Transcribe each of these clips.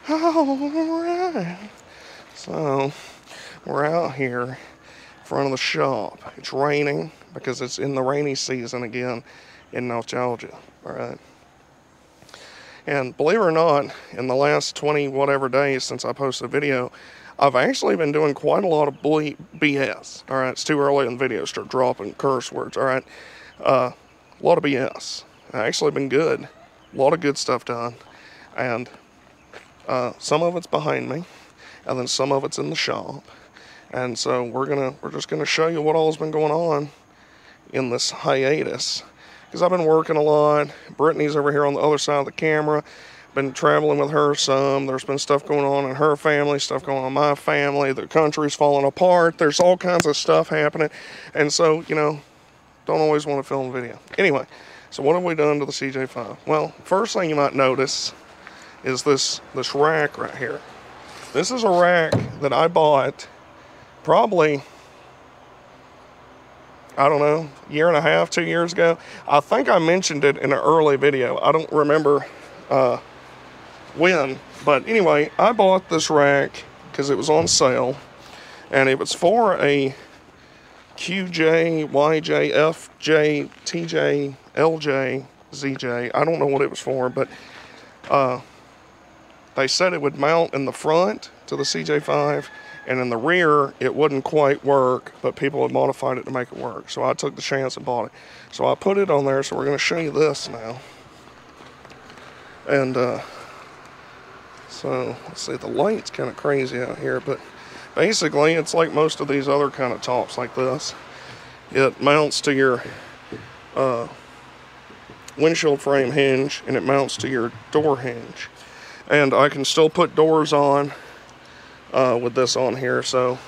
Alright. So, we're out here in front of the shop. It's raining because it's in the rainy season again in North Georgia. Alright. And believe it or not, in the last 20 whatever days since I posted a video, I've actually been doing quite a lot of BS. Alright, it's too early in the video to start dropping curse words. Alright. A lot of BS. I've actually been good. A lot of good stuff done. And some of it's behind me, and then some of it's in the shop. And so we're just gonna show you what all's been going on in this hiatus, because I've been working a lot. Brittany's over here on the other side of the camera. Been traveling with her some. There's been stuff going on in her family, stuff going on in my family. The country's falling apart. There's all kinds of stuff happening, and so don't always want to film a video. Anyway, so what have we done to the CJ5? Well, first thing you might notice is this rack right here. This is a rack that I bought probably, I don't know, year and a half, 2 years ago. I think I mentioned it in an early video. I don't remember when, but anyway, I bought this rack because it was on sale, and it was for a QJ, YJ, FJ, TJ, LJ, ZJ. I don't know what it was for, but they said it would mount in the front to the CJ5, and in the rear it wouldn't quite work, but people had modified it to make it work. So I took the chance and bought it. So I put it on there, so we're going to show you this now. And so let's see, the light's kind of crazy out here, but basically it's like most of these other kind of tops like this. It mounts to your windshield frame hinge, and it mounts to your door hinge. And I can still put doors on with this on here. So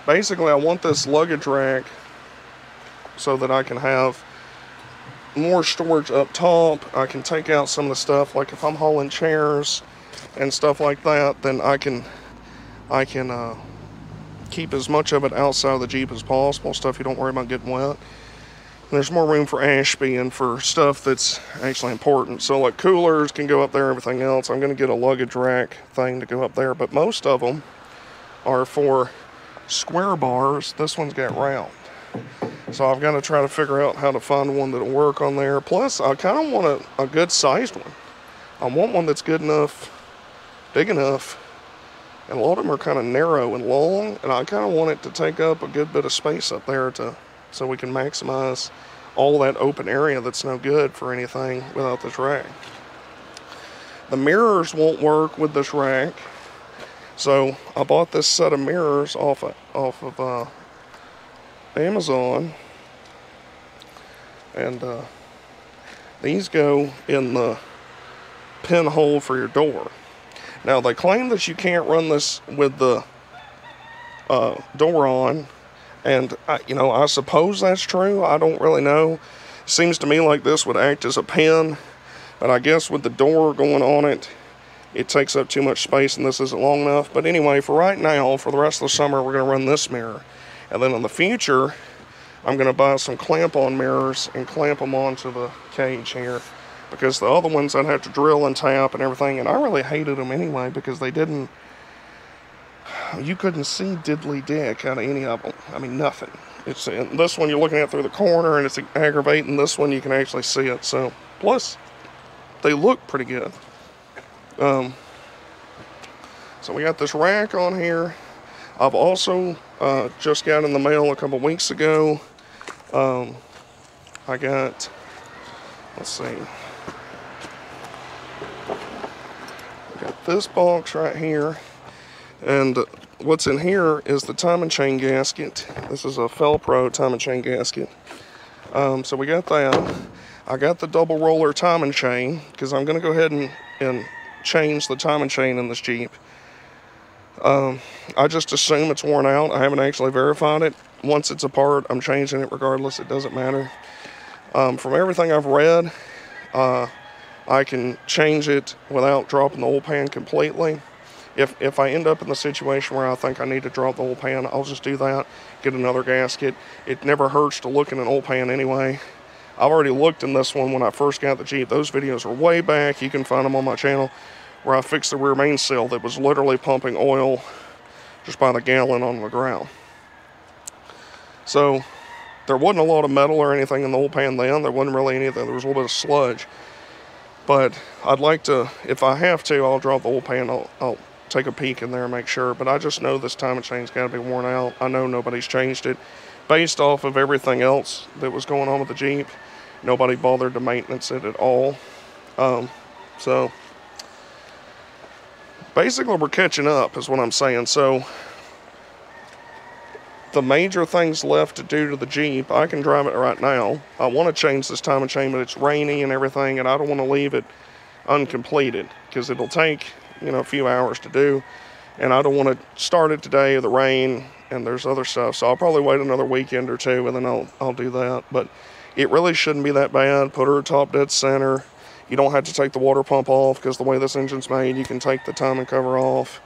basically I want this luggage rack so that I can have more storage up top. I can take out some of the stuff, like if I'm hauling chairs and stuff like that, then I can keep as much of it outside of the Jeep as possible, stuff you don't worry about getting wet. There's more room for Ashby and for stuff that's actually important. So like coolers can go up there, everything else. I'm going to get a luggage rack thing to go up there, but most of them are for square bars. This one's got round. So I've got to try to figure out how to find one that'll work on there. Plus, I kind of want a good sized one. I want one that's good enough, big enough, and a lot of them are kind of narrow and long, and I kind of want it to take up a good bit of space up there so we can maximize all that open area that's no good for anything without this rack. The mirrors won't work with this rack, so I bought this set of mirrors off of Amazon, and these go in the pinhole for your door. Now they claim that you can't run this with the door on, and I suppose that's true. I don't really know. Seems to me like this would act as a pin, but I guess with the door going on it, it takes up too much space and this isn't long enough. But anyway, for right now, for the rest of the summer, we're going to run this mirror. And then in the future, I'm going to buy some clamp-on mirrors and clamp them onto the cage here, because the other ones I'd have to drill and tap and everything, and I really hated them anyway because you couldn't see diddly dick out of any of them. I mean, nothing. This one you're looking at through the corner and it's aggravating. This one you can actually see it. So, plus, they look pretty good. So we got this rack on here. I've also just got in the mail a couple weeks ago. I got, let's see. I got this box right here. And what's in here is the time and chain gasket. This is a Felpro time and chain gasket. So we got that. I got the double roller time and chain because I'm going to go ahead and change the time and chain in this Jeep. I just assume it's worn out. I haven't actually verified it. Once it's apart, I'm changing it regardless. It doesn't matter. From everything I've read, I can change it without dropping the oil pan completely. If I end up in the situation where I think I need to drop the oil pan, I'll just do that, get another gasket. It never hurts to look in an oil pan anyway. I've already looked in this one when I first got the Jeep. Those videos are way back. You can find them on my channel. where I fixed the rear main seal that was literally pumping oil just by the gallon on the ground. So there wasn't a lot of metal or anything in the oil pan then. There wasn't really anything. There was a little bit of sludge. But I'd like to, if I have to, I'll drop the oil pan. I'll take a peek in there and make sure. But I just know this timing chain's got to be worn out. I know nobody's changed it. Based off of everything else that was going on with the Jeep, nobody bothered to maintenance it at all. So basically we're catching up is what I'm saying. So the major things left to do to the Jeep, I can drive it right now. I want to change this timing chain, but it's rainy and everything, and I don't want to leave it uncompleted because it'll take, a few hours to do, and I don't want to start it today with the rain and there's other stuff. So I'll probably wait another weekend or two and then I'll do that. But it really shouldn't be that bad. Put her top dead center. You don't have to take the water pump off because the way this engine's made, you can take the timing cover off.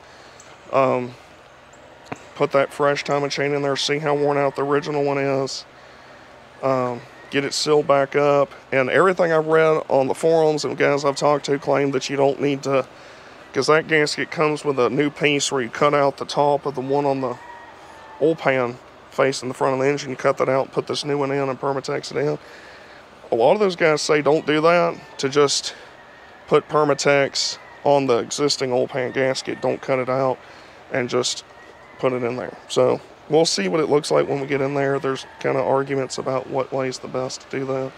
Put that fresh timing chain in there, see how worn out the original one is. Get it sealed back up. And everything I've read on the forums and guys I've talked to claim that you don't need to, because that gasket comes with a new piece where you cut out the top of the one on the oil pan facing the front of the engine. You cut that out and put this new one in and Permatex it in. A lot of those guys say don't do that, to just put Permatex on the existing oil pan gasket. Don't cut it out and just put it in there. So we'll see what it looks like when we get in there. There's kind of arguments about what way's the best to do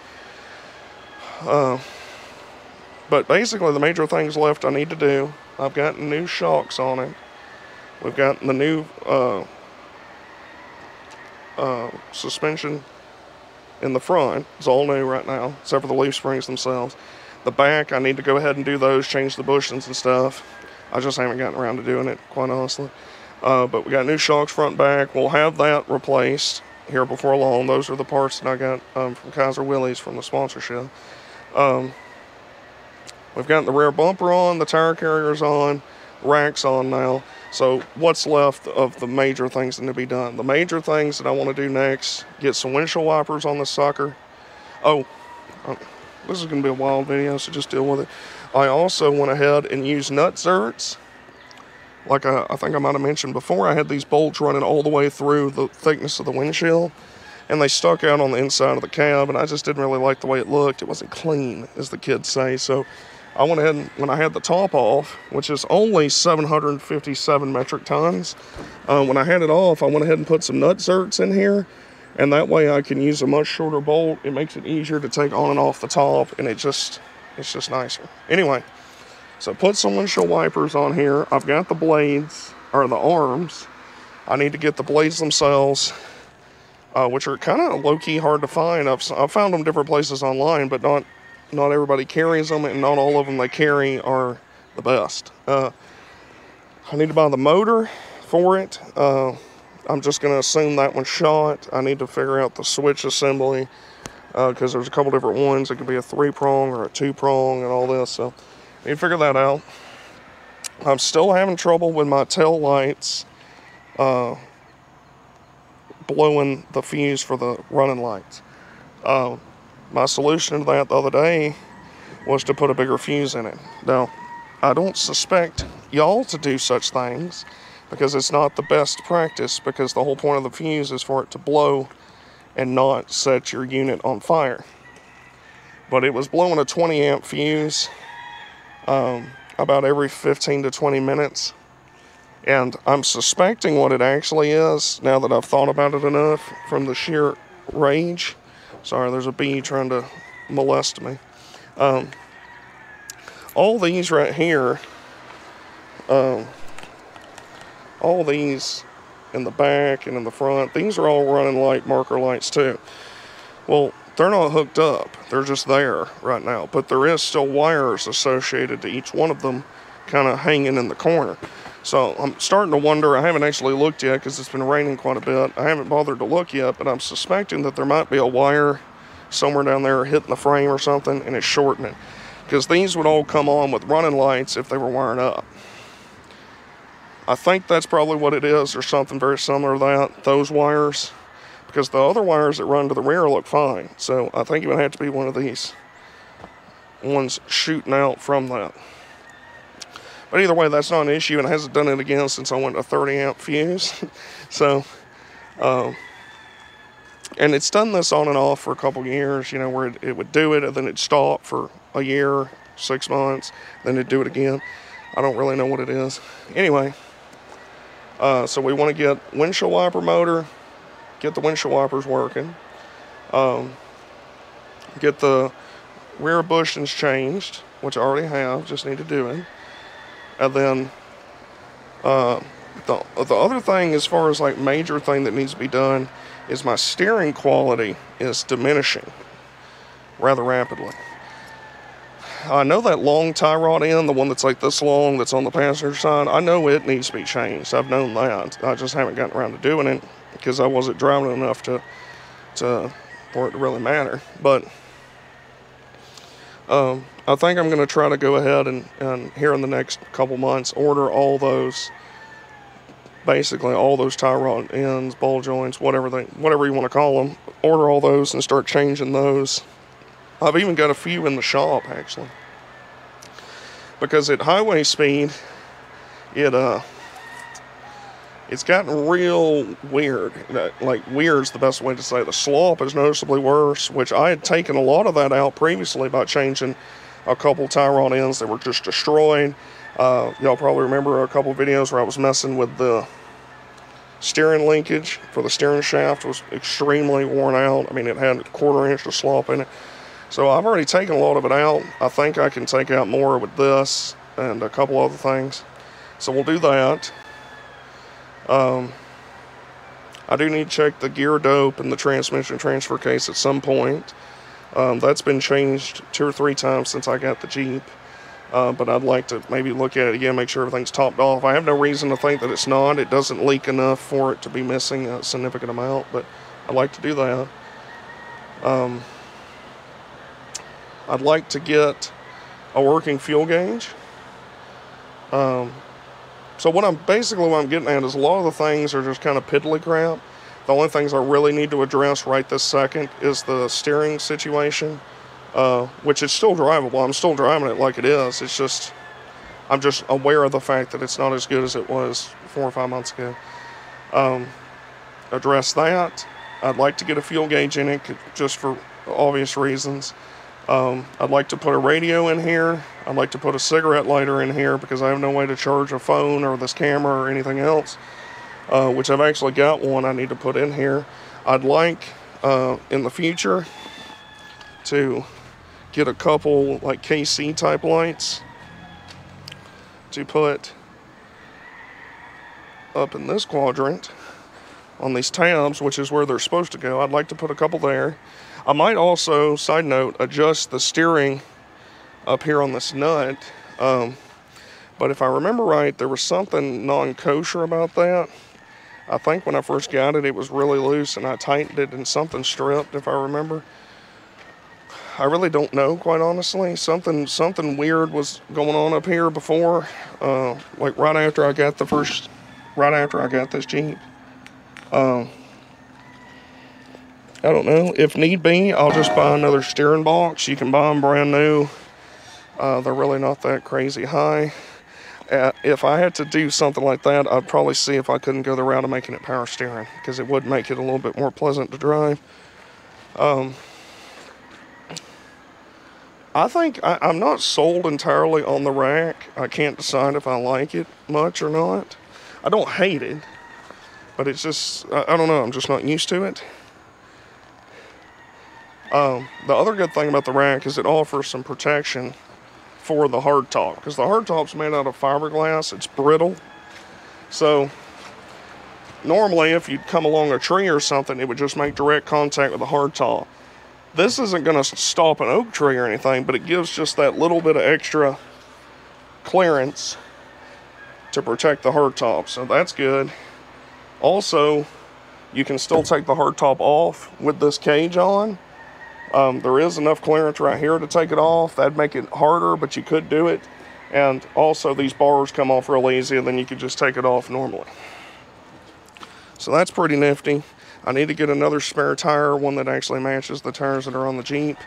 that. But basically the major things left I need to do, I've gotten new shocks on it. We've gotten the new suspension in the front. It's all new right now, except for the leaf springs themselves. The back, I need to go ahead and do those, change the bushings and stuff. I just haven't gotten around to doing it, quite honestly. But we got new shocks front and back. We'll have that replaced here before long. Those are the parts that I got from Kaiser Willys from the sponsorship. We've got the rear bumper on, the tire carrier's on, rack's on now. So what's left of the major things that need to be done? The major things that I want to do next, get some windshield wipers on this sucker. This is going to be a wild video, so just deal with it. I also went ahead and used nut zerts. Like I think I might have mentioned before, I had these bolts running all the way through the thickness of the windshield, and they stuck out on the inside of the cab, and I just didn't really like the way it looked. It wasn't clean, as the kids say. So I went ahead and, when I had the top off, which is only 757 metric tons, when I had it off, I went ahead and put some nut zerts in here, and that way I can use a much shorter bolt. It makes it easier to take on and off the top, and it's just nicer. Anyway, so put some windshield wipers on here. I've got the blades, or the arms. I need to get the blades themselves, which are kind of low-key hard to find. I've found them different places online, but not everybody carries them, and not all of them they carry are the best. I need to buy the motor for it. I'm just going to assume that one's shot. I need to figure out the switch assembly, because there's a couple different ones. It could be a 3-prong or a 2-prong and all this, so I need to figure that out. I'm still having trouble with my tail lights blowing the fuse for the running lights. My solution to that the other day was to put a bigger fuse in it. Now, I don't suspect y'all to do such things, because it's not the best practice, because the whole point of the fuse is for it to blow and not set your unit on fire. But it was blowing a 20 amp fuse about every 15 to 20 minutes. And I'm suspecting what it actually is, now that I've thought about it enough, from the sheer rage. Sorry, there's a bee trying to molest me. All these right here, all these in the back and in the front, these are all running light marker lights too. Well, they're not hooked up. They're just there right now. But there is still wires associated to each one of them, kind of hanging in the corner. So I'm starting to wonder, I haven't actually looked yet because it's been raining quite a bit. I haven't bothered to look yet, but I'm suspecting that there might be a wire somewhere down there hitting the frame or something, and it's shorting it. Because these would all come on with running lights if they were wiring up. I think that's probably what it is, or something very similar to that, those wires. Because the other wires that run to the rear look fine. So I think it would have to be one of these ones shooting out from that. But either way, that's not an issue, and it hasn't done it again since I went to 30 amp fuse. So, and it's done this on and off for a couple years, you know, where it would do it and then it'd stop for a year, 6 months, then it'd do it again. I don't really know what it is. Anyway, so we want to get windshield wiper motor, get the windshield wipers working, get the rear bushings changed, which I already have, just need to do it. And then the other thing, as far as like major thing that needs to be done, is my steering quality is diminishing rather rapidly. I know that long tie rod end, the one that's like this long, that's on the passenger side, I know it needs to be changed. I've known that. I just haven't gotten around to doing it because I wasn't driving enough for it to really matter. But I think I'm going to try to go ahead and here in the next couple months order all those, basically all those tie rod ends, ball joints, whatever you want to call them, order all those and start changing those. I've even got a few in the shop, actually. Because at highway speed, it's gotten real weird. Like, weird's the best way to say it. The slop is noticeably worse, which I had taken a lot of that out previously by changing a couple tie rod ends that were just destroyed. Y'all probably remember a couple videos where I was messing with the steering linkage for the steering shaft. Was extremely worn out. I mean, it had a 1/4 inch of slop in it. So I've already taken a lot of it out. I think I can take out more with this and a couple other things. So we'll do that. I do need to check the gear dope and the transmission transfer case at some point. That's been changed 2 or 3 times since I got the Jeep. But I'd like to maybe look at it again, make sure everything's topped off. I have no reason to think that it's not. It doesn't leak enough for it to be missing a significant amount, but I'd like to do that. I'd like to get a working fuel gauge. So what I'm getting at is a lot of the things are just kind of piddly crap. The only things I really need to address right this second is the steering situation, which is still drivable. I'm still driving it like it is. It's just, I'm just aware of the fact that it's not as good as it was 4 or 5 months ago. Address that. I'd like to get a fuel gauge in it just for obvious reasons. I'd like to put a radio in here. I'd like to put a cigarette lighter in here because I have no way to charge a phone or this camera or anything else, which I've actually got one I need to put in here. I'd like, in the future, to get a couple like KC type lights to put up in this quadrant on these tabs, which is where they're supposed to go. I'd like to put a couple there. I might also, side note, adjust the steering up here on this nut. But if I remember right, there was something non-kosher about that. I think when I first got it, it was really loose and I tightened it and something stripped, if I remember. I really don't know, quite honestly. Something weird was going on up here before, like right after I got this Jeep. I don't know. If need be, I'll just buy another steering box. You can buy them brand new. They're really not that crazy high. If I had to do something like that, I'd probably see if I couldn't go the route of making it power steering, because it would make it a little bit more pleasant to drive. I think I'm not sold entirely on the rack. I can't decide if I like it much or not. I don't hate it, but it's just, I don't know, I'm just not used to it. The other good thing about the rack is it offers some protection for the hardtop, because the hardtop's made out of fiberglass. It's brittle, so normally if you'd come along a tree or something, it would just make direct contact with the hardtop. This isn't going to stop an oak tree or anything, but it gives just that little bit of extra clearance to protect the hardtop, so that's good. Also, you can still take the hardtop off with this cage on. There is enough clearance right here to take it off. That'd make it harder, but you could do it. And also these bars come off real easy, and then you could just take it off normally. So that's pretty nifty. I need to get another spare tire, one that actually matches the tires that are on the Jeep.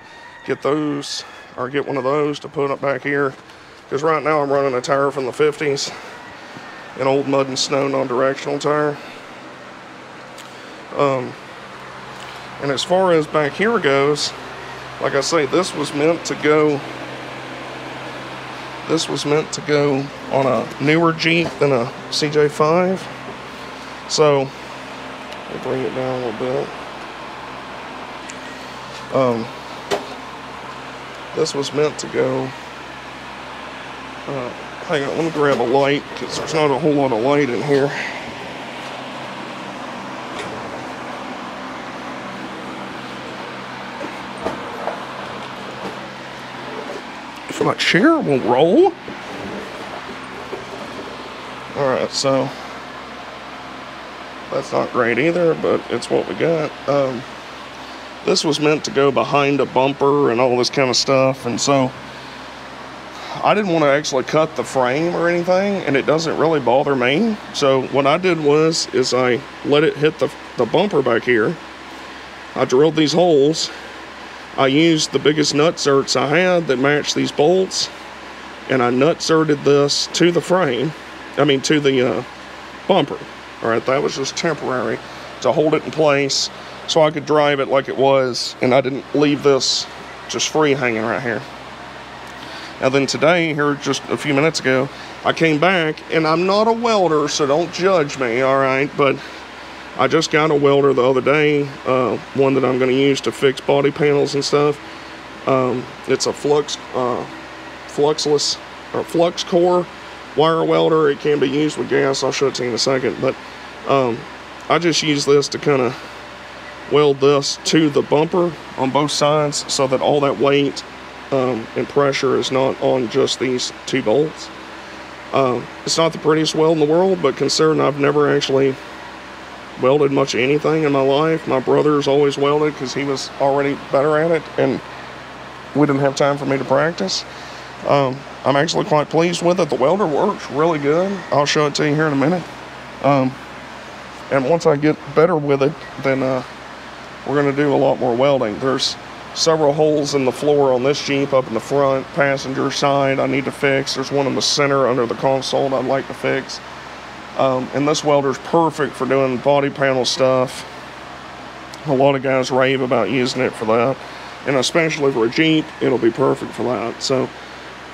Get those, or get one of those to put up back here. Because right now I'm running a tire from the 50s, an old mud and snow non-directional tire. And as far as back here goes, like I say, this was meant to go on a newer Jeep than a CJ5. So I'll bring it down a little bit. This was meant to go, hang on, let me grab a light because there's not a whole lot of light in here. If my chair will roll. Alright, so that's not great either, but it's what we got. This was meant to go behind a bumper and all this kind of stuff, and so I didn't want to actually cut the frame or anything, and it doesn't really bother me. So what I did is I let it hit the bumper back here. I drilled these holes. I used the biggest nutserts I had that matched these bolts, and I nutserted this to the frame, to the bumper. Alright, that was just temporary to hold it in place so I could drive it like it was, and I didn't leave this just free hanging right here. Now then today, here just a few minutes ago, I came back, and I'm not a welder, so don't judge me, alright, but I just got a welder the other day, one that I'm going to use to fix body panels and stuff. It's a fluxless, or flux core wire welder. It can be used with gas. I'll show it to you in a second, but I just use this to kind of weld this to the bumper on both sides so that all that weight and pressure is not on just these two bolts. It's not the prettiest weld in the world, but considering I've never actually welded much of anything in my life, my brother's always welded because he was already better at it, and we didn't have time for me to practice. I'm actually quite pleased with it. The welder works really good. I'll show it to you here in a minute. And once I get better with it, then we're going to do a lot more welding. There's several holes in the floor on this Jeep up in the front passenger side I need to fix. There's one in the center under the console I'd like to fix. And this welder's perfect for doing body panel stuff. A lot of guys rave about using it for that, and especially for a Jeep, it'll be perfect for that. So,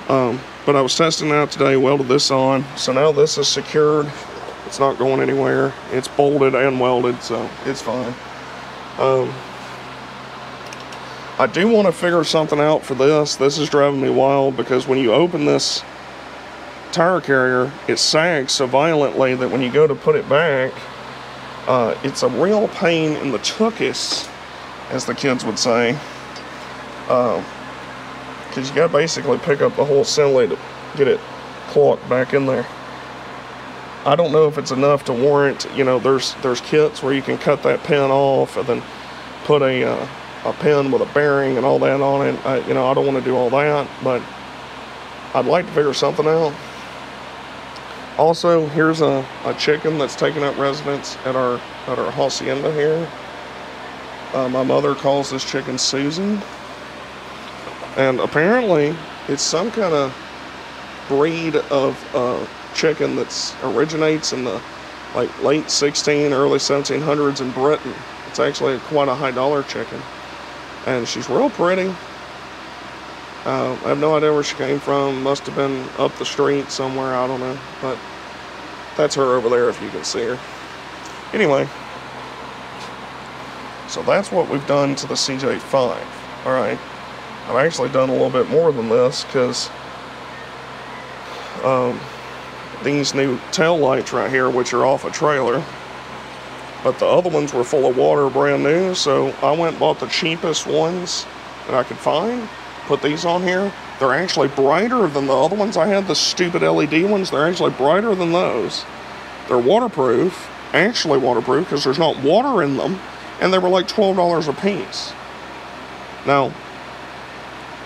but I was testing it out today, welded this on, so now this is secured. It's not going anywhere. It's bolted and welded, so it's fine. I do want to figure something out for this. This is driving me wild because when you open this tire carrier, it sags so violently that when you go to put it back, it's a real pain in the tuchus, as the kids would say, because you got to basically pick up the whole assembly to get it clocked back in there. I don't know if it's enough to warrant, there's kits where you can cut that pin off and then put a pin with a bearing and all that on it. I don't want to do all that, but I'd like to figure something out. Also, here's a chicken that's taking up residence at our hacienda here. My mother calls this chicken Susan, and apparently it's some kind of breed of chicken that originates in the late 1600s, early 1700s in Britain. It's actually quite a high dollar chicken, and she's real pretty. I have no idea where she came from. Must have been up the street somewhere, I don't know, but that's her over there if you can see her. Anyway, so that's what we've done to the CJ5. Alright, I've actually done a little bit more than this because these new tail lights right here, which are off a trailer, but the other ones were full of water, brand new, so I went and bought the cheapest ones that I could find, put these on here. They're actually brighter than the other ones I had, the stupid LED ones. They're actually brighter than those. They're waterproof, actually waterproof, because there's not water in them, and they were like $12 a piece. Now,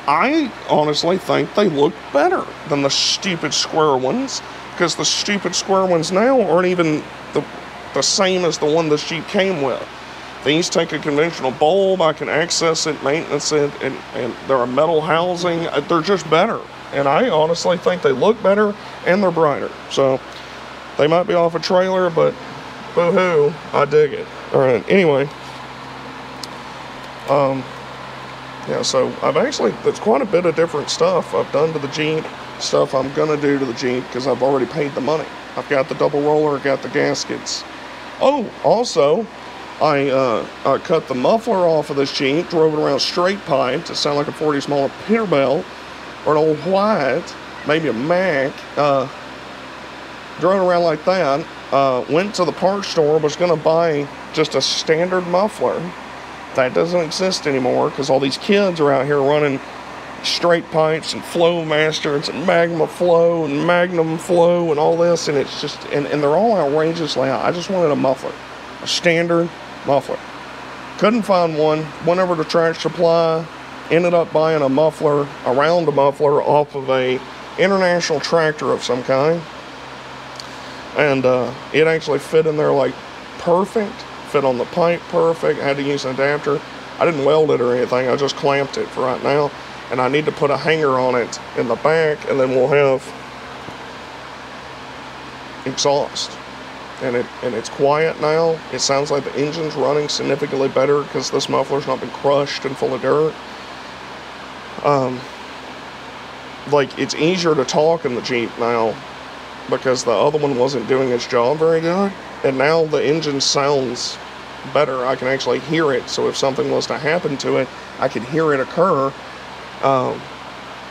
I honestly think they look better than the stupid square ones, because the stupid square ones now aren't even the same as the one this Jeep came with. These take a conventional bulb, I can access it, maintenance it, and they're a metal housing. They're just better. and I honestly think they look better and they're brighter. So they might be off a trailer, but boo-hoo, I dig it. All right, anyway, yeah, so there's quite a bit of different stuff I've done to the Jeep, stuff I'm gonna do to the Jeep, because I've already paid the money. I've got the double roller, got the gaskets. Oh, also, I cut the muffler off of this Jeep, drove it around straight pipe to sound like a 40s model Peterbilt, or an old white, maybe a Mac. Drove it around like that. Went to the parts store, was gonna buy just a standard muffler. That doesn't exist anymore because all these kids are out here running straight pipes and flow masters and magma flow and magnum flow and all this, and it's just, and they're all outrageously loud. I just wanted a muffler, a standard muffler. Couldn't find one. Went over to Tractor Supply, ended up buying a muffler, a round muffler off of a international tractor of some kind, and it actually fit in there like perfect. Fit on the pipe perfect. I had to use an adapter. I didn't weld it or anything. I just clamped it for right now, and I need to put a hanger on it in the back, and then we'll have exhaust. And it's quiet now. It sounds like the engine's running significantly better because this muffler's not been crushed and full of dirt. Like, it's easier to talk in the Jeep now because the other one wasn't doing its job very good. And now the engine sounds better. I can actually hear it. So if something was to happen to it, I could hear it occur.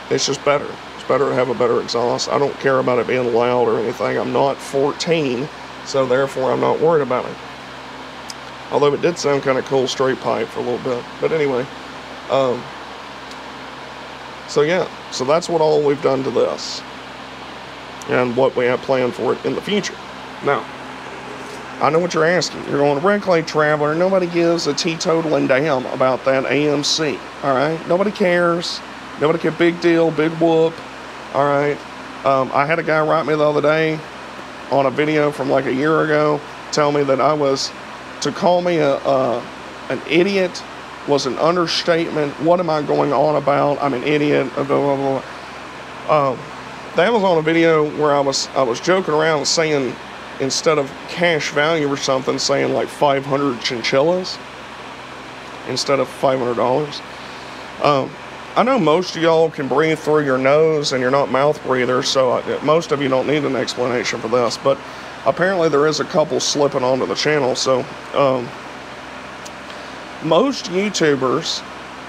It's just better. It's better to have a better exhaust. I don't care about it being loud or anything. I'm not 14, so therefore I'm not worried about it. Although it did sound kind of cool straight pipe for a little bit. But anyway, so yeah, so that's what all we've done to this and what we have planned for it in the future. Now, I know what you're asking. You're going to Red Clay Traveler. Nobody gives a teetotaling damn about that AMC. All right? Nobody cares. Nobody cares. Big deal. Big whoop. All right? I had a guy write me the other day on a video from like a year ago tell me that to call me an idiot was an understatement. What am I going on about? I'm an idiot. Blah, blah, blah. That was on a video where I was joking around saying, instead of cash value or something, saying like 500 chinchillas instead of $500. I know most of y'all can breathe through your nose and you're not mouth breathers, so most of you don't need an explanation for this, but apparently there is a couple slipping onto the channel. So most YouTubers,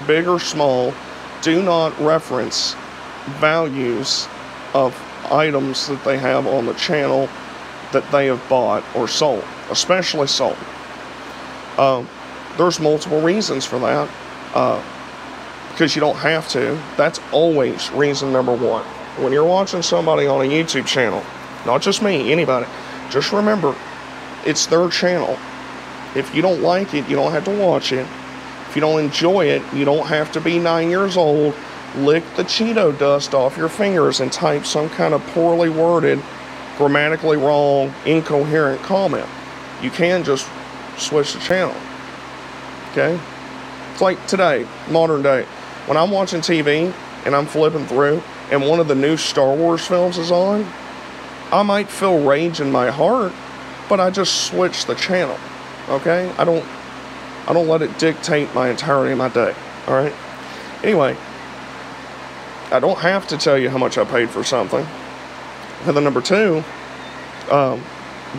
big or small, do not reference values of items that they have on the channel that they have bought or sold, especially sold. There's multiple reasons for that, because you don't have to. That's always reason number one. When you're watching somebody on a YouTube channel, not just me, anybody, just remember, it's their channel. If you don't like it, you don't have to watch it. If you don't enjoy it, you don't have to be 9 years old, lick the Cheeto dust off your fingers and type some kind of poorly worded, grammatically wrong, incoherent comment. You can just switch the channel. Okay? It's like today, modern day. When I'm watching TV and I'm flipping through and one of the new Star Wars films is on, I might feel rage in my heart, but I just switch the channel. Okay? I don't let it dictate my entirety of my day. Alright? Anyway, I don't have to tell you how much I paid for something. And then number two,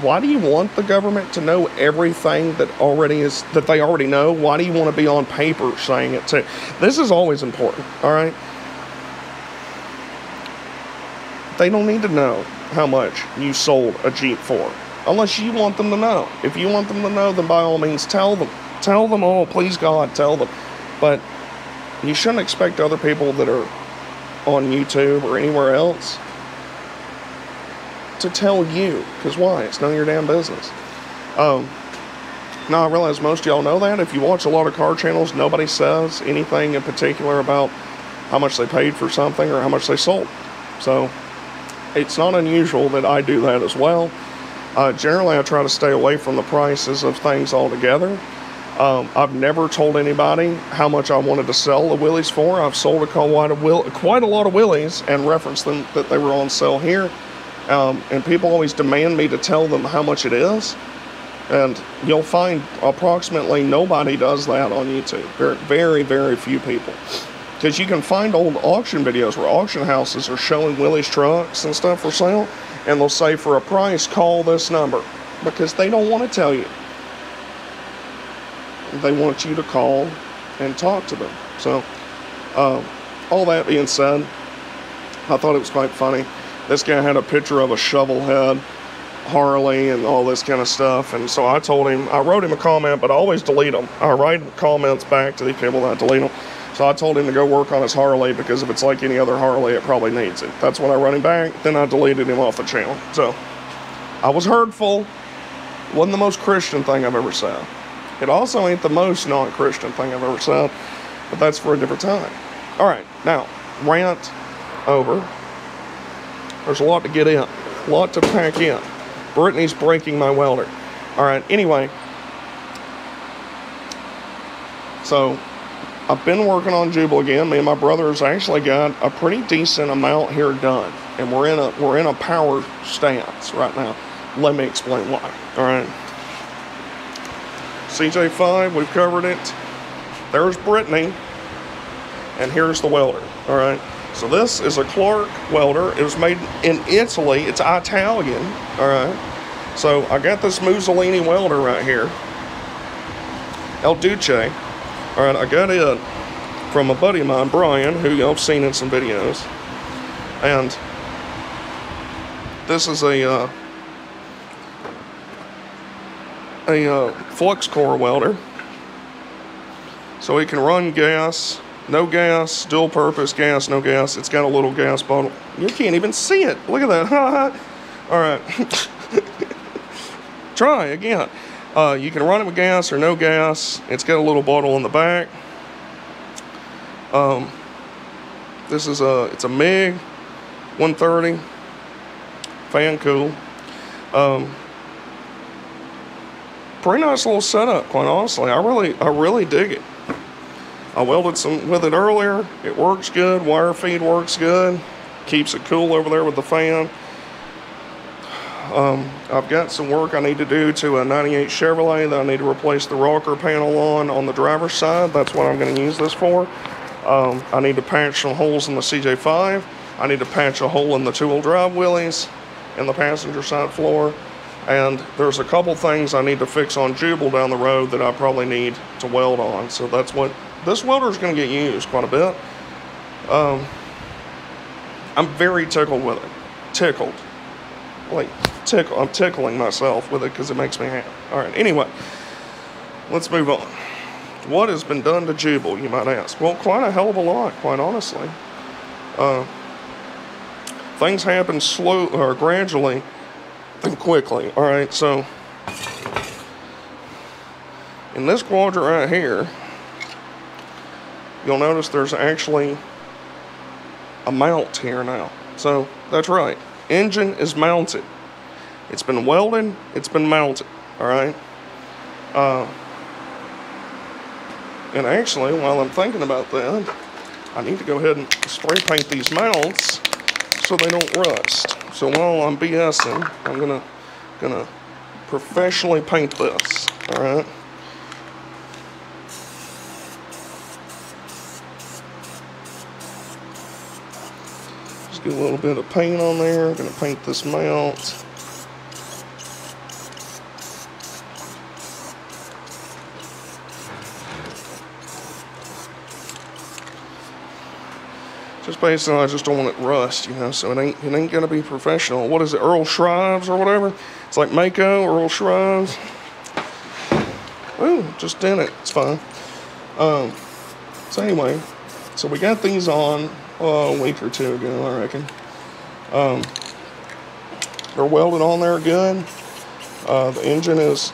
why do you want the government to know everything that they already know? Why do you want to be on paper saying it too? This is always important, all right? They don't need to know how much you sold a Jeep for, unless you want them to know. If you want them to know, then by all means tell them. Tell them all, please God, tell them. But you shouldn't expect other people that are on YouTube or anywhere else to tell you, because why? It's none of your damn business. Now I realize most of y'all know that. If you watch a lot of car channels, nobody says anything in particular about how much they paid for something or how much they sold. So it's not unusual that I do that as well. Generally I try to stay away from the prices of things altogether. I've never told anybody how much I wanted to sell the Willys for. I've sold quite a lot of Willys and referenced them that they were on sale here. And people always demand me to tell them how much it is. And you'll find approximately nobody does that on YouTube. Very, very, very few people. Because you can find old auction videos where auction houses are showing Willys trucks and stuff for sale. And they'll say, for a price, call this number. Because they don't want to tell you. They want you to call and talk to them. So, all that being said, I thought it was quite funny. This guy had a picture of a shovel head Harley and all this kind of stuff, and so I told him, I wrote him a comment, but I always delete them. I write comments back to these people and I delete them. So I told him to go work on his Harley, because if it's like any other Harley, it probably needs it. That's when I wrote him back. Then I deleted him off the channel. So I was hurtful. Wasn't the most Christian thing I've ever said. It also ain't the most non-Christian thing I've ever said, but that's for a different time. All right, now, rant over. There's a lot to get in, a lot to pack in. Brittany's breaking my welder. All right, anyway. So, I've been working on Jubal again. Me and my brother's actually got a pretty decent amount here done. And we're in a power stance right now. Let me explain why. All right. CJ5, we've covered it. There's Brittany. And here's the welder. All right. So this is a Clark welder. It was made in Italy. It's Italian. All right. So I got this Mussolini welder right here. El Duce. All right. I got it from a buddy of mine, Brian, who y'all have seen in some videos. And this is a flux core welder. So it can run gas. No gas, dual purpose, gas, no gas. It's got a little gas bottle. You can't even see it. Look at that. All right. Try again. You can run it with gas or no gas. It's got a little bottle in the back. This is it's a MiG 130 fan cool. Pretty nice little setup, quite honestly. I really dig it. I welded some with it earlier. It works good. Wire feed works good. Keeps it cool over there with the fan. I've got some work I need to do to a 98 Chevrolet that I need to replace the rocker panel on the driver's side. That's what I'm going to use this for. I need to patch some holes in the CJ5. I need to patch a hole in the two-wheel drive Willys in the passenger side floor. And there's a couple things I need to fix on Jubal down the road that I probably need to weld on. So that's what this welder is going to get used quite a bit. I'm very tickled with it. Tickled. Like, I'm tickling myself with it because it makes me happy. All right, anyway, let's move on. What has been done to Jubal, you might ask? Well, quite a hell of a lot, quite honestly. Things happen slow or gradually and quickly. All right, so in this quadrant right here, you'll notice there's actually a mount here now. So that's right, engine is mounted. It's been welded, it's been mounted. All right. And actually, while I'm thinking about that, I need to go ahead and spray paint these mounts so they don't rust. So while I'm BSing, I'm gonna professionally paint this. All right. Just get a little bit of paint on there. I'm gonna paint this mount. Just basically, I just don't want it rust, you know, so it ain't gonna be professional. What is it, Earl Shrives or whatever? It's like Mako, Earl Shrives. Ooh, just did it, it's fine. So anyway, so we got these on a week or two ago, I reckon. They're welded on there good. The engine is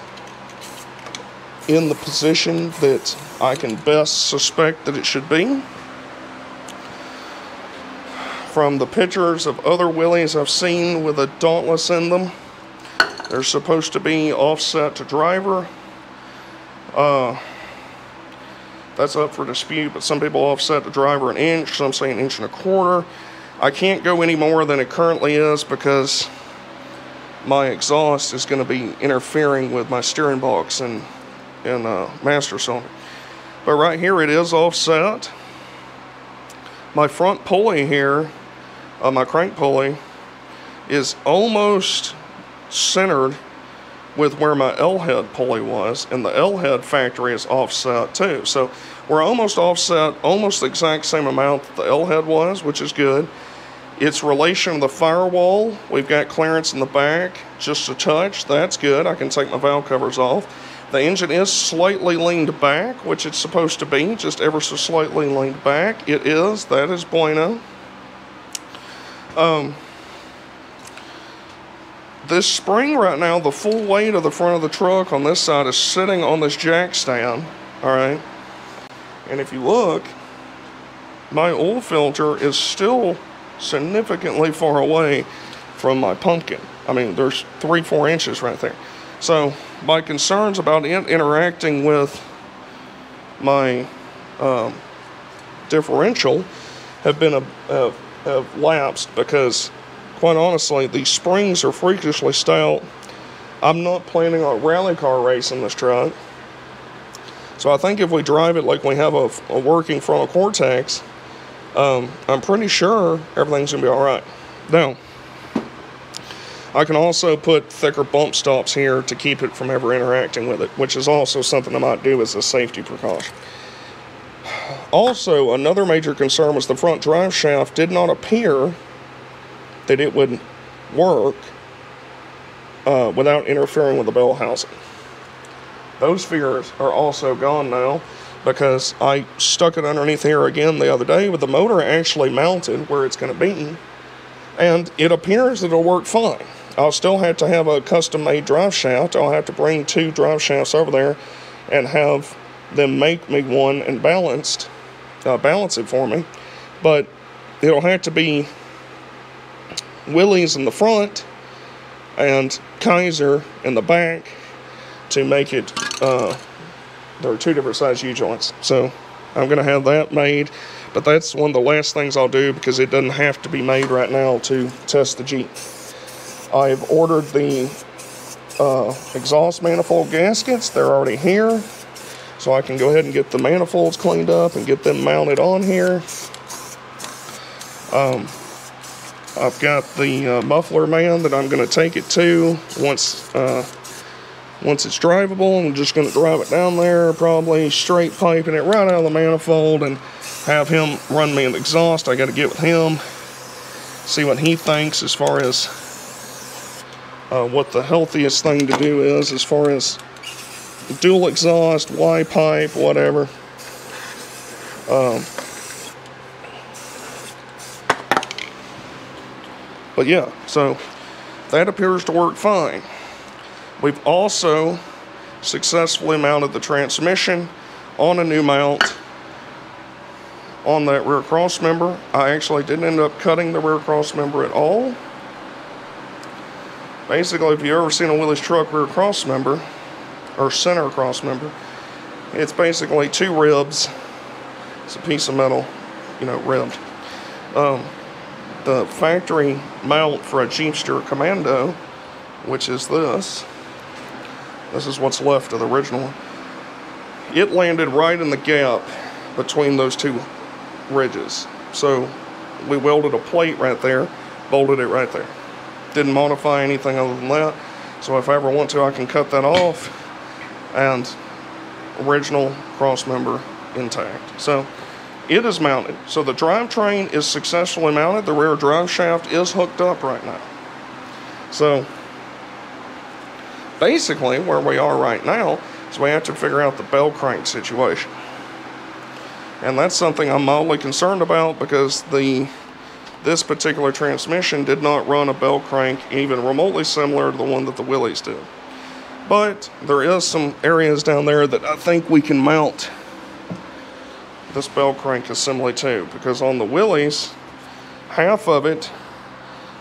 in the position that I can best suspect that it should be. From the pictures of other Willys I've seen with a Dauntless in them, they're supposed to be offset to driver. That's up for dispute, but some people offset the driver 1 inch, some say 1.25 inches. I can't go any more than it currently is because my exhaust is going to be interfering with my steering box and master cylinder. But right here it is offset. My front pulley here, my crank pulley, is almost centered with where my L-head pulley was, and the L-head factory is offset too. So we're almost offset, almost the exact same amount that the L-head was, which is good. Its relation to the firewall, we've got clearance in the back, just a touch, that's good. I can take my valve covers off. The engine is slightly leaned back, which it's supposed to be, just ever so slightly leaned back. It is, that is bueno. This spring right now, the full weight of the front of the truck on this side is sitting on this jack stand, all right? And if you look, my oil filter is still significantly far away from my pumpkin. I mean, there's 3-4 inches right there. So my concerns about it interacting with my differential have lapsed because, quite honestly, these springs are freakishly stout. I'm not planning on rally car racing this truck. So I think if we drive it like we have a working frontal cortex, I'm pretty sure everything's going to be all right. Now, I can also put thicker bump stops here to keep it from ever interacting with it, which is also something I might do as a safety precaution. Also, another major concern was the front drive shaft did not appear that it would work without interfering with the bell housing. Those fears are also gone now because I stuck it underneath here again the other day with the motor actually mounted where it's going to be, and it appears that it'll work fine. I'll still have to have a custom-made drive shaft. I'll have to bring 2 drive shafts over there and have them make me one and balance it for me. But it'll have to be Willys in the front and Kaiser in the back to make it. There are 2 different size U-joints, so I'm going to have that made. But that's one of the last things I'll do because it doesn't have to be made right now to test the Jeep. I've ordered the exhaust manifold gaskets. They're already here, so I can go ahead and get the manifolds cleaned up and get them mounted on here. I've got the muffler man that I'm going to take it to once it's drivable. I'm just going to drive it down there, probably straight piping it right out of the manifold and have him run me an exhaust. I got to get with him, see what he thinks as far as what the healthiest thing to do is as far as dual exhaust, Y pipe, whatever. But yeah, so that appears to work fine. We've also successfully mounted the transmission on a new mount on that rear cross member. I actually didn't end up cutting the rear cross member at all. Basically, if you've ever seen a Willys truck rear cross member, or center cross member, it's basically 2 ribs. It's a piece of metal, ribbed. The factory mount for a Jeepster Commando, which is this is what's left of the original one. It landed right in the gap between those 2 ridges. So we welded a plate right there, bolted it right there. Didn't modify anything other than that. So if I ever want to, I can cut that off and original cross member intact. So it is mounted. So the drivetrain is successfully mounted. The rear drive shaft is hooked up right now. So basically where we are right now is we have to figure out the bell crank situation. And that's something I'm mildly concerned about because this particular transmission did not run a bell crank even remotely similar to the one that the Willys did. But there is some areas down there that I think we can mount this bell crank assembly to, because on the Willys, half of it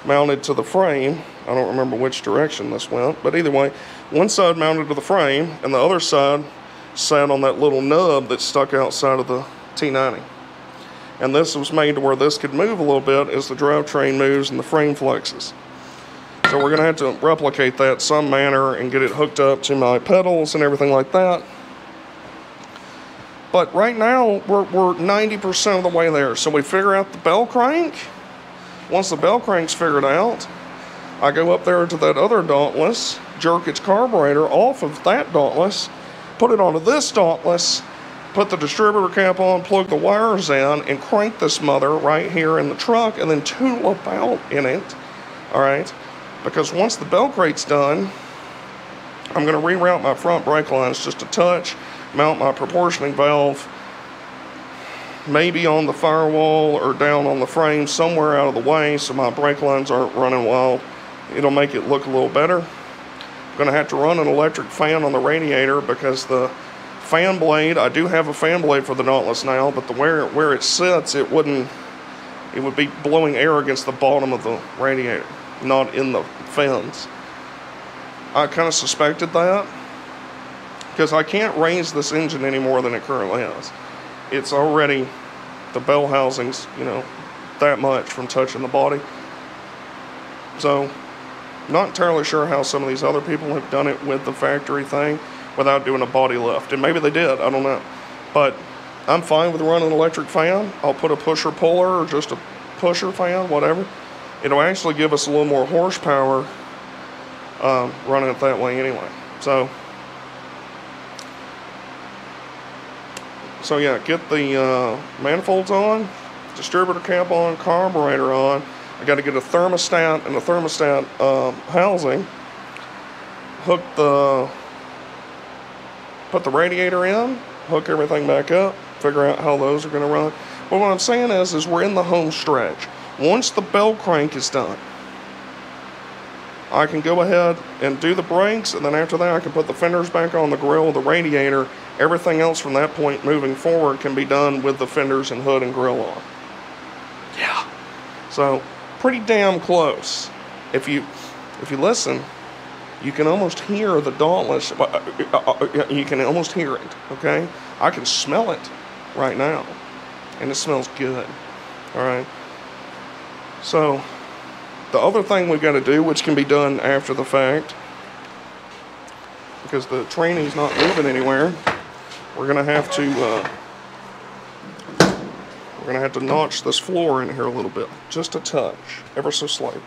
mounted to the frame. I don't remember which direction this went, but either way, one side mounted to the frame and the other side sat on that little nub that stuck outside of the T90. And this was made to where this could move a little bit as the drivetrain moves and the frame flexes. So we're going to have to replicate that some manner and get it hooked up to my pedals and everything like that. But right now, we're 90% of the way there. So we figure out the bell crank. Once the bell crank's figured out, I go up there to that other Dauntless, jerk its carburetor off of that Dauntless, put it onto this Dauntless, put the distributor cap on, plug the wires in, and crank this mother right here in the truck, and then tool about in it, all right? Because once the bell crate's done, I'm going to reroute my front brake lines just a touch, mount my proportioning valve, maybe on the firewall or down on the frame somewhere out of the way so my brake lines aren't running wild. It'll make it look a little better. I'm going to have to run an electric fan on the radiator because the fan blade, I do have a fan blade for the Dauntless now, but where it sits, it would be blowing air against the bottom of the radiator, not in the fins. I kind of suspected that because I can't raise this engine any more than it currently is. It's already, the bell housings, you know, that much from touching the body. So, not entirely sure how some of these other people have done it with the factory thing without doing a body lift. And maybe they did, I don't know. But I'm fine with running an electric fan. I'll put a pusher puller or just a pusher fan, whatever. It'll actually give us a little more horsepower running it that way anyway. So yeah, get the manifolds on, distributor cap on, carburetor on. I got to get a thermostat and a thermostat housing. Put the radiator in, hook everything back up, figure out how those are going to run. But what I'm saying is we're in the home stretch. Once the bell crank is done, I can go ahead and do the brakes, and then after that I can put the fenders back on the grill, the radiator. Everything else from that point moving forward can be done with the fenders and hood and grill on. Yeah. So, pretty damn close. If you listen, you can almost hear the Dauntless. You can almost hear it, okay? I can smell it right now, and it smells good, all right? So, the other thing we've got to do, which can be done after the fact, because the training's not moving anywhere, we're gonna have to notch this floor in here a little bit, just a touch, ever so slight.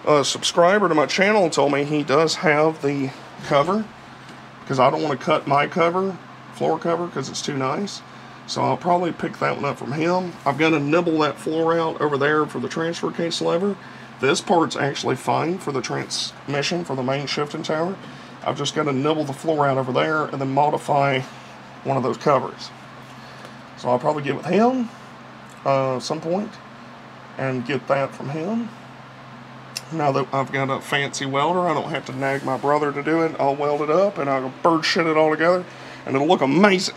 A subscriber to my channel told me he does have the cover, because I don't want to cut my cover, floor cover, because it's too nice. So I'll probably pick that one up from him. I've got to nibble that floor out over there for the transfer case lever. This part's actually fine for the transmission, for the main shifting tower. I've just got to nibble the floor out over there and then modify one of those covers. So I'll probably get with him at some point and get that from him. Now that I've got a fancy welder, I don't have to nag my brother to do it. I'll weld it up and I'll bird shit it all together and it'll look amazing.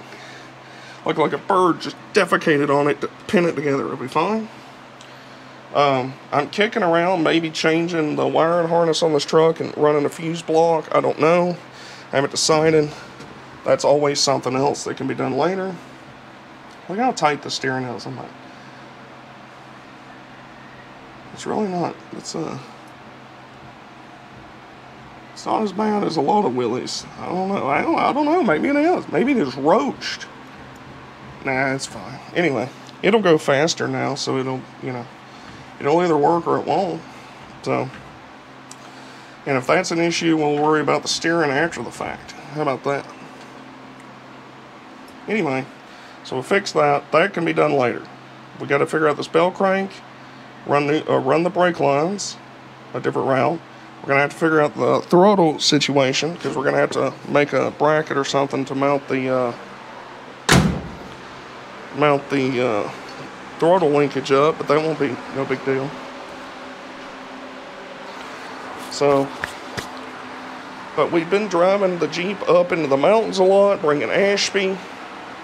Look like a bird just defecated on it to pin it together. It'll be fine. I'm kicking around, maybe changing the wiring harness on this truck and running a fuse block. I don't know. I haven't decided. That's always something else that can be done later. Look how tight the steering is on that. It's really not. It's not as bad as a lot of Willys. I don't know. I don't know. Maybe it is. Maybe it is roached. Nah, it's fine. Anyway, it'll go faster now, so it'll either work or it won't. So, and if that's an issue, we'll worry about the steering after the fact. How about that? Anyway, so we'll fix that. That can be done later. We got to figure out this bell crank, run the brake lines a different route. We're going to have to figure out the throttle situation, because we're going to have to make a bracket or something to mount the throttle linkage up, but that won't be no big deal. So, but we've been driving the Jeep up into the mountains a lot, bringing Ashby,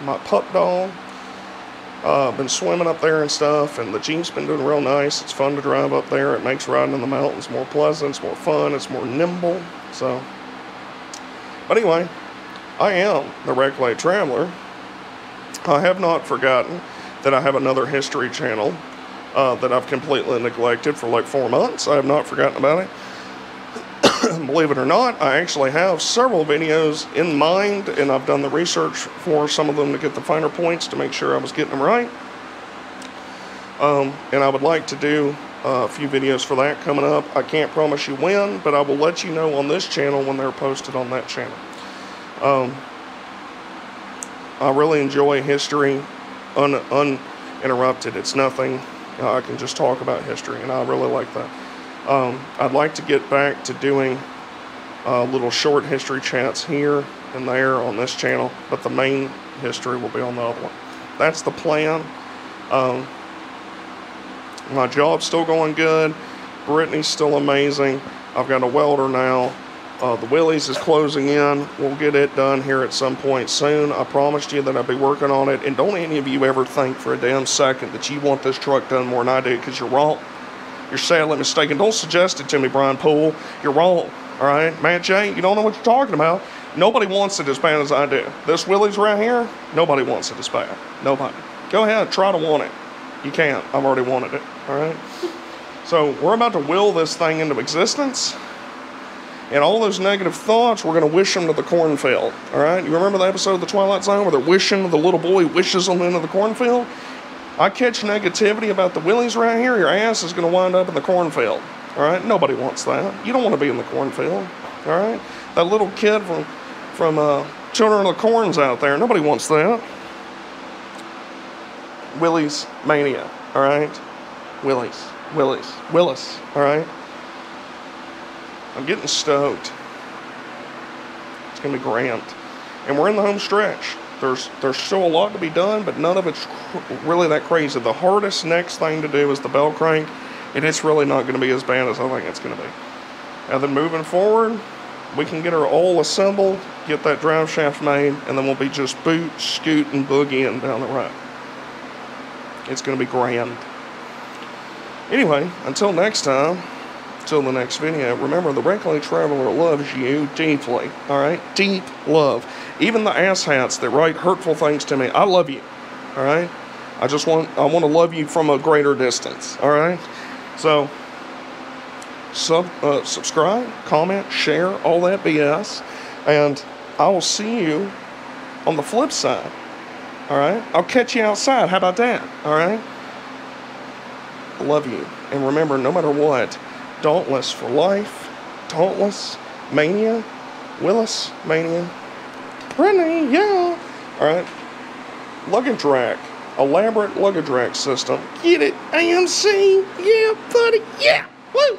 my pup dog. Been swimming up there and stuff, and the Jeep's been doing real nice. It's fun to drive up there. It makes riding in the mountains more pleasant, it's more fun, it's more nimble. So, but anyway, I am the Reclay Traveler. I have not forgotten that I have another history channel that I've completely neglected for like 4 months. I have not forgotten about it. Believe it or not, I actually have several videos in mind, and I've done the research for some of them to get the finer points to make sure I was getting them right. And I would like to do a few videos for that coming up. I can't promise you when, but I will let you know on this channel when they're posted on that channel. I really enjoy history uninterrupted. It's nothing. I can just talk about history, and I really like that. I'd like to get back to doing little short history chats here and there on this channel, but the main history will be on the other one. That's the plan. My job's still going good. Brittany's still amazing. I've got a welder now. The Willys is closing in. We'll get it done here at some point soon. I promised you that I'd be working on it. And don't any of you ever think for a damn second that you want this truck done more than I do, because you're wrong. You're sadly mistaken. Don't suggest it to me, Brian Poole. You're wrong. All right? Matt J., you don't know what you're talking about. Nobody wants it as bad as I do. This Willys right here, nobody wants it as bad. Nobody. Go ahead, try to want it. You can't. I've already wanted it. All right? So we're about to will this thing into existence. And all those negative thoughts, we're going to wish them to the cornfield. All right? You remember the episode of The Twilight Zone where they're wishing, the little boy wishes them into the cornfield? I catch negativity about the Willys right here, your ass is going to wind up in the cornfield. All right? Nobody wants that. You don't want to be in the cornfield. All right? That little kid from Children of the Corns out there, nobody wants that. Willys mania. All right? Willys. Willis. All right? I'm getting stoked. It's going to be grand. And we're in the home stretch. There's still a lot to be done, but none of it's really that crazy. The hardest next thing to do is the bell crank, and it's really not going to be as bad as I think it's going to be. And then moving forward, we can get her all assembled, get that drive shaft made, and then we'll be just boot, scoot, and boogie in down the road. It's going to be grand. Anyway, until next time, till the next video, remember the Reclay Traveler loves you deeply, all right? Deep love. Even the asshats that write hurtful things to me, I love you, all right? I want to love you from a greater distance, all right? So, subscribe, comment, share, all that BS, and I will see you on the flip side, all right? I'll catch you outside. How about that, all right? I love you. And remember, no matter what, Dauntless for life, Dauntless, mania, Willis, mania, Brittany, yeah. All right. Luggage rack, elaborate luggage rack system. Get it, AMC, yeah, buddy, yeah, woo.